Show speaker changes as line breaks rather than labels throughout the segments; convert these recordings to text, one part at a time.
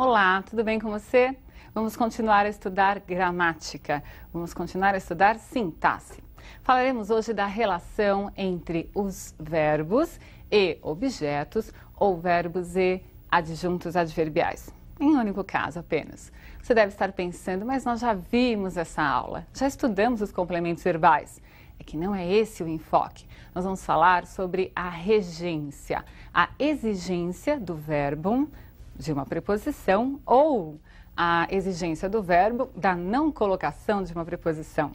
Olá, tudo bem com você? Vamos continuar a estudar gramática, vamos continuar a estudar sintaxe. Falaremos hoje da relação entre os verbos e objetos ou verbos e adjuntos adverbiais. Em um único caso apenas. Você deve estar pensando, mas nós já vimos essa aula, já estudamos os complementos verbais. É que não é esse o enfoque. Nós vamos falar sobre a regência, a exigência do verbo de uma preposição ou a exigência do verbo da não colocação de uma preposição.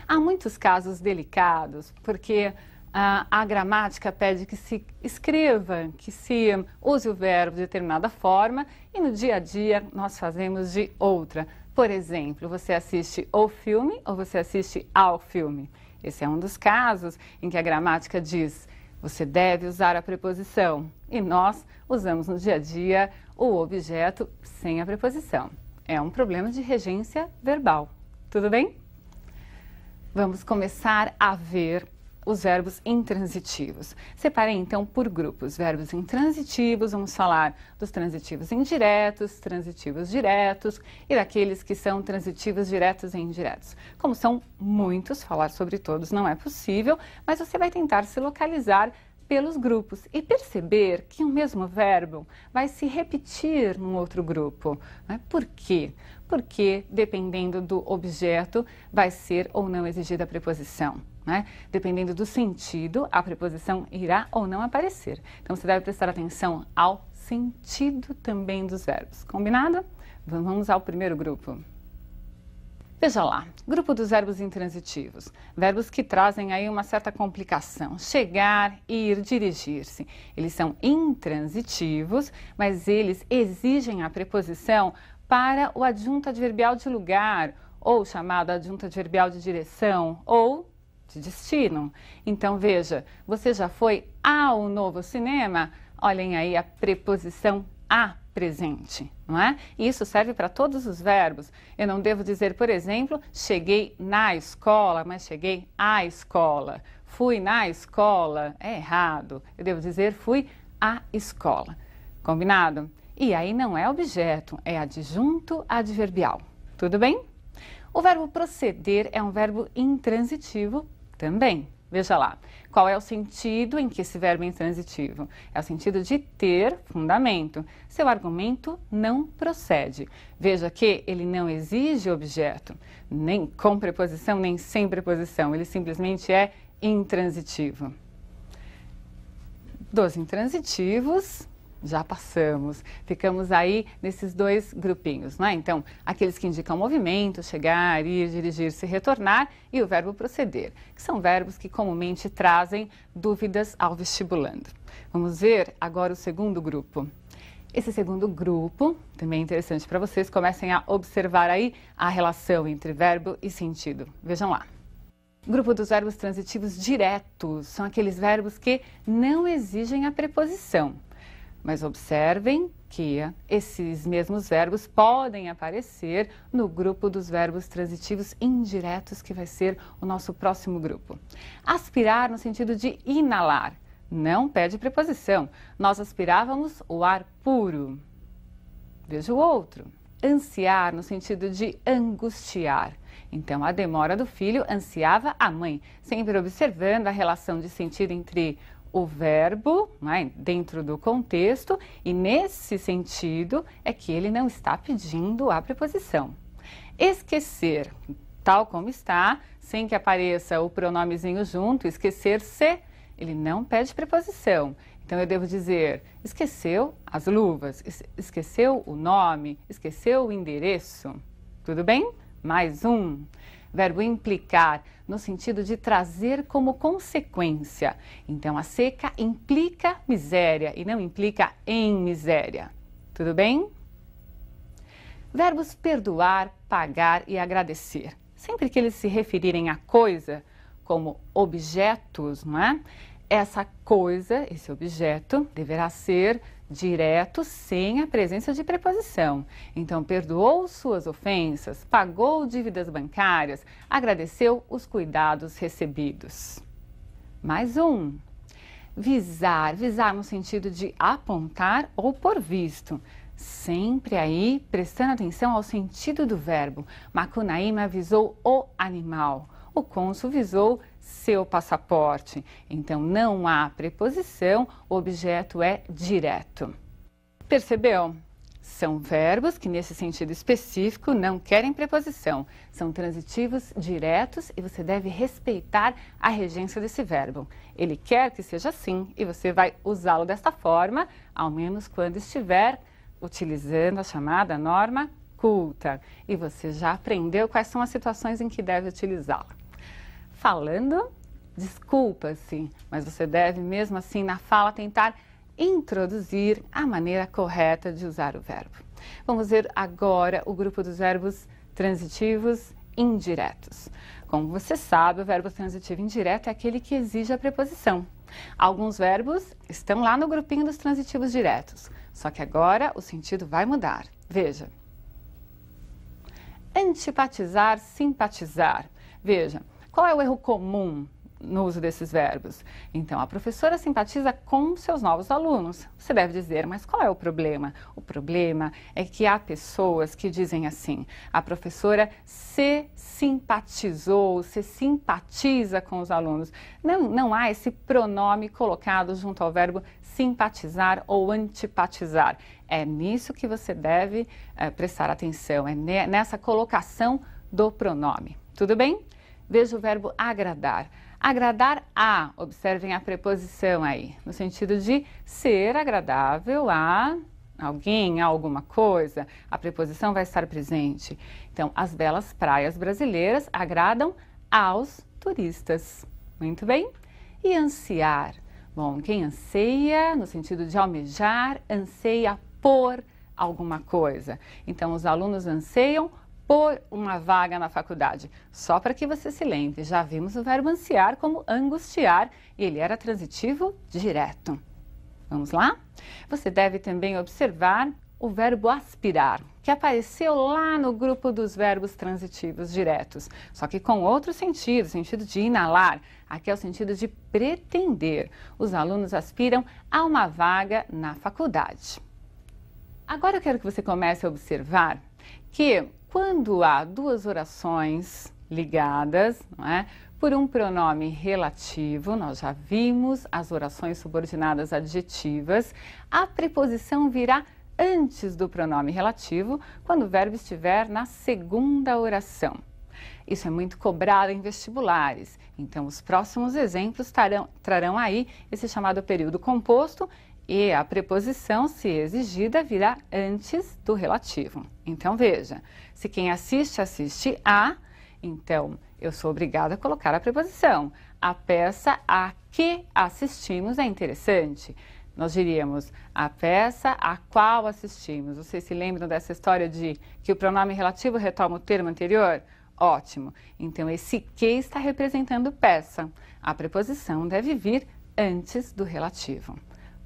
Há muitos casos delicados, porque a gramática pede que se escreva, que se use o verbo de determinada forma e no dia a dia nós fazemos de outra. Por exemplo, você assiste o filme ou você assiste ao filme. Esse é um dos casos em que a gramática diz você deve usar a preposição e nós usamos no dia a dia o objeto sem a preposição. É um problema de regência verbal. Tudo bem? Vamos começar a ver os verbos intransitivos. Separei então por grupos. Verbos intransitivos, vamos falar dos transitivos indiretos, transitivos diretos e daqueles que são transitivos diretos e indiretos. Como são muitos, falar sobre todos não é possível, mas você vai tentar se localizar pelos grupos e perceber que o mesmo verbo vai se repetir num outro grupo. Né? Por quê? Porque, dependendo do objeto, vai ser ou não exigida a preposição. Né? Dependendo do sentido, a preposição irá ou não aparecer. Então, você deve prestar atenção ao sentido também dos verbos. Combinado? Vamos ao primeiro grupo. Veja lá, grupo dos verbos intransitivos, verbos que trazem aí uma certa complicação, chegar, ir, dirigir-se. Eles são intransitivos, mas eles exigem a preposição para o adjunto adverbial de lugar, ou chamado adjunto adverbial de direção, ou de destino. Então veja, você já foi ao novo cinema? Olhem aí a preposição a presente, não é? E isso serve para todos os verbos. Eu não devo dizer, por exemplo, cheguei na escola, mas cheguei à escola. Fui na escola, é errado. Eu devo dizer fui à escola. Combinado? E aí não é objeto, é adjunto adverbial. Tudo bem? O verbo proceder é um verbo intransitivo também. Veja lá, qual é o sentido em que esse verbo é intransitivo? É o sentido de ter fundamento. Seu argumento não procede. Veja que ele não exige objeto, nem com preposição, nem sem preposição. Ele simplesmente é intransitivo. Dos intransitivos, já passamos. Ficamos aí nesses dois grupinhos, né? Então, aqueles que indicam movimento, chegar, ir, dirigir-se, retornar e o verbo proceder, que são verbos que comumente trazem dúvidas ao vestibulando. Vamos ver agora o segundo grupo. Esse segundo grupo, também é interessante para vocês, comecem a observar aí a relação entre verbo e sentido. Vejam lá. Grupo dos verbos transitivos diretos, são aqueles verbos que não exigem a preposição. Mas observem que esses mesmos verbos podem aparecer no grupo dos verbos transitivos indiretos, que vai ser o nosso próximo grupo. Aspirar no sentido de inalar, não pede preposição. Nós aspirávamos o ar puro. Veja o outro. Ansiar no sentido de angustiar. Então, a demora do filho ansiava a mãe, sempre observando a relação de sentido entre o verbo, né, dentro do contexto, e nesse sentido é que ele não está pedindo a preposição. Esquecer, tal como está, sem que apareça o pronomezinho junto, esquecer-se, ele não pede preposição. Então eu devo dizer, esqueceu as luvas, esqueceu o nome, esqueceu o endereço. Tudo bem? Mais um. Verbo implicar, no sentido de trazer como consequência. Então, a seca implica miséria e não implica em miséria. Tudo bem? Verbos perdoar, pagar e agradecer. Sempre que eles se referirem a coisa, como objetos, não é? Essa coisa, esse objeto, deverá ser direto sem a presença de preposição. Então, perdoou suas ofensas, pagou dívidas bancárias, agradeceu os cuidados recebidos. Mais um. Visar, visar no sentido de apontar ou por visto. Sempre aí prestando atenção ao sentido do verbo. Macunaíma visou o animal. O cônsul visou seu passaporte. Então não há preposição, o objeto é direto. Percebeu? São verbos que, nesse sentido específico, não querem preposição. São transitivos diretos e você deve respeitar a regência desse verbo. Ele quer que seja assim e você vai usá-lo desta forma, ao menos quando estiver utilizando a chamada norma culta. E você já aprendeu quais são as situações em que deve utilizá-la. Falando, desculpa-se, mas você deve, mesmo assim, na fala, tentar introduzir a maneira correta de usar o verbo. Vamos ver agora o grupo dos verbos transitivos indiretos. Como você sabe, o verbo transitivo indireto é aquele que exige a preposição. Alguns verbos estão lá no grupinho dos transitivos diretos, só que agora o sentido vai mudar. Veja. Antipatizar, simpatizar. Veja, qual é o erro comum no uso desses verbos? Então, a professora simpatiza com seus novos alunos. Você deve dizer, mas qual é o problema? O problema é que há pessoas que dizem assim, a professora se simpatizou, se simpatiza com os alunos. Não há esse pronome colocado junto ao verbo simpatizar ou antipatizar. É nisso que você deve prestar atenção, é nessa colocação do pronome. Tudo bem? Veja o verbo agradar. Agradar a, observem a preposição aí, no sentido de ser agradável a alguém, a alguma coisa, a preposição vai estar presente. Então, as belas praias brasileiras agradam aos turistas. Muito bem? E ansiar. Bom, quem anseia, no sentido de almejar, anseia por alguma coisa. Então, os alunos anseiam por uma vaga na faculdade. Só para que você se lembre, já vimos o verbo ansiar como angustiar e ele era transitivo direto. Vamos lá? Você deve também observar o verbo aspirar, que apareceu lá no grupo dos verbos transitivos diretos, só que com outro sentido, sentido de inalar. Aqui é o sentido de pretender. Os alunos aspiram a uma vaga na faculdade. Agora eu quero que você comece a observar que quando há duas orações ligadas, não é, por um pronome relativo, nós já vimos as orações subordinadas adjetivas, a preposição virá antes do pronome relativo quando o verbo estiver na segunda oração. Isso é muito cobrado em vestibulares, então os próximos exemplos trarão aí esse chamado período composto e a preposição, se exigida, virá antes do relativo. Então, veja, se quem assiste, assiste a, então eu sou obrigada a colocar a preposição. A peça a que assistimos é interessante. Nós diríamos a peça a qual assistimos. Vocês se lembram dessa história de que o pronome relativo retoma o termo anterior? Ótimo. Então, esse que está representando peça. A preposição deve vir antes do relativo.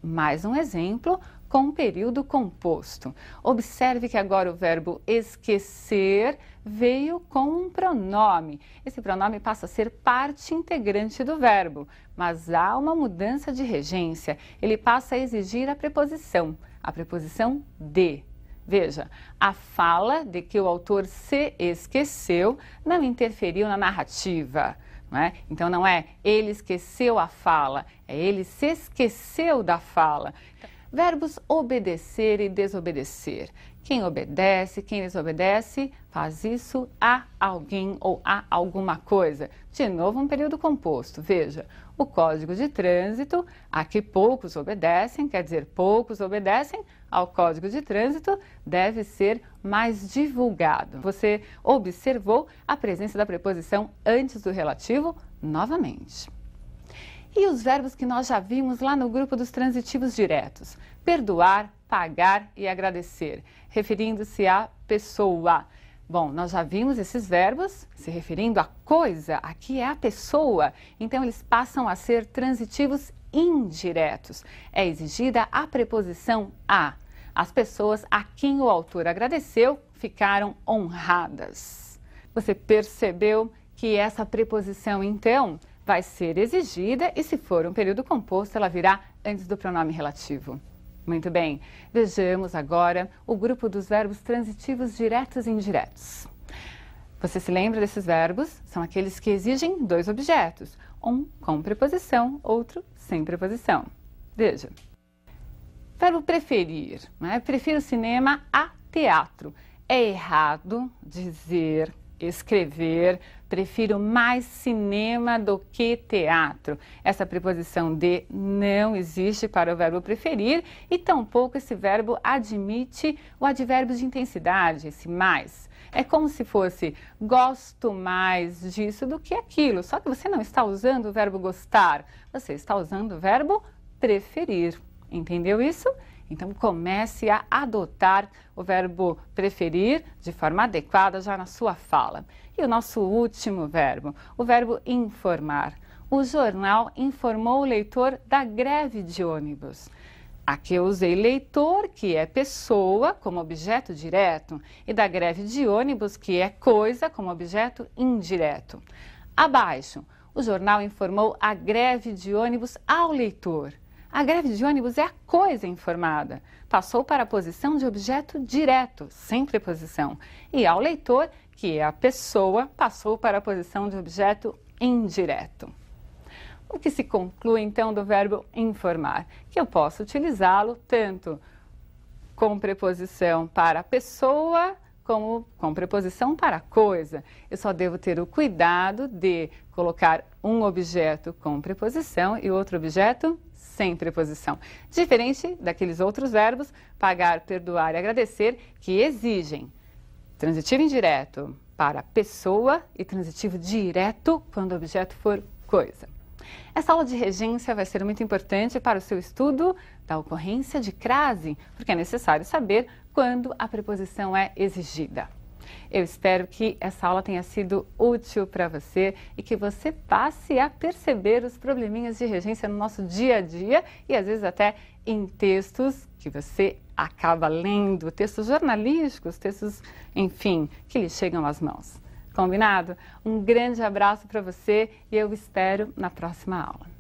Mais um exemplo com período composto. Observe que agora o verbo esquecer veio com um pronome. Esse pronome passa a ser parte integrante do verbo, mas há uma mudança de regência. Ele passa a exigir a preposição de. Veja, a fala de que o autor se esqueceu não interferiu na narrativa. Não é? Então não é ele esqueceu a fala, é ele se esqueceu da fala. Verbos obedecer e desobedecer. Quem obedece, quem desobedece, faz isso a alguém ou a alguma coisa. De novo, um período composto. Veja, o Código de Trânsito, a que poucos obedecem, quer dizer, poucos obedecem ao Código de Trânsito, deve ser mais divulgado. Você observou a presença da preposição antes do relativo novamente. E os verbos que nós já vimos lá no grupo dos transitivos diretos. Perdoar, pagar e agradecer, referindo-se à pessoa. Bom, nós já vimos esses verbos se referindo à coisa, aqui é a pessoa. Então, eles passam a ser transitivos indiretos. É exigida a preposição a. As pessoas a quem o autor agradeceu ficaram honradas. Você percebeu que essa preposição, então, vai ser exigida e, se for um período composto, ela virá antes do pronome relativo. Muito bem, vejamos agora o grupo dos verbos transitivos diretos e indiretos. Você se lembra desses verbos? São aqueles que exigem dois objetos, um com preposição, outro sem preposição. Veja. Verbo preferir, né? Prefiro cinema a teatro. É errado dizer, escrever, prefiro mais cinema do que teatro. Essa preposição de não existe para o verbo preferir e tampouco esse verbo admite o advérbio de intensidade, esse mais. É como se fosse gosto mais disso do que aquilo, só que você não está usando o verbo gostar, você está usando o verbo preferir. Entendeu isso? Então comece a adotar o verbo preferir de forma adequada já na sua fala. E o nosso último verbo, o verbo informar. O jornal informou o leitor da greve de ônibus. Aqui eu usei leitor, que é pessoa, como objeto direto, e da greve de ônibus, que é coisa, como objeto indireto. Abaixo, o jornal informou a greve de ônibus ao leitor. A greve de ônibus é a coisa informada. Passou para a posição de objeto direto, sem preposição. E ao leitor, que é a pessoa, passou para a posição de objeto indireto. O que se conclui então do verbo informar? Que eu posso utilizá-lo tanto com preposição para a pessoa, como com preposição para a coisa. Eu só devo ter o cuidado de colocar um objeto com preposição e outro objeto sem preposição. Diferente daqueles outros verbos, pagar, perdoar e agradecer, que exigem transitivo indireto para pessoa e transitivo direto quando o objeto for coisa. Essa aula de regência vai ser muito importante para o seu estudo da ocorrência de crase, porque é necessário saber quando a preposição é exigida. Eu espero que essa aula tenha sido útil para você e que você passe a perceber os probleminhas de regência no nosso dia a dia e às vezes até em textos que você acaba lendo, textos jornalísticos, textos, enfim, que lhe chegam às mãos. Combinado? Um grande abraço para você e eu espero na próxima aula.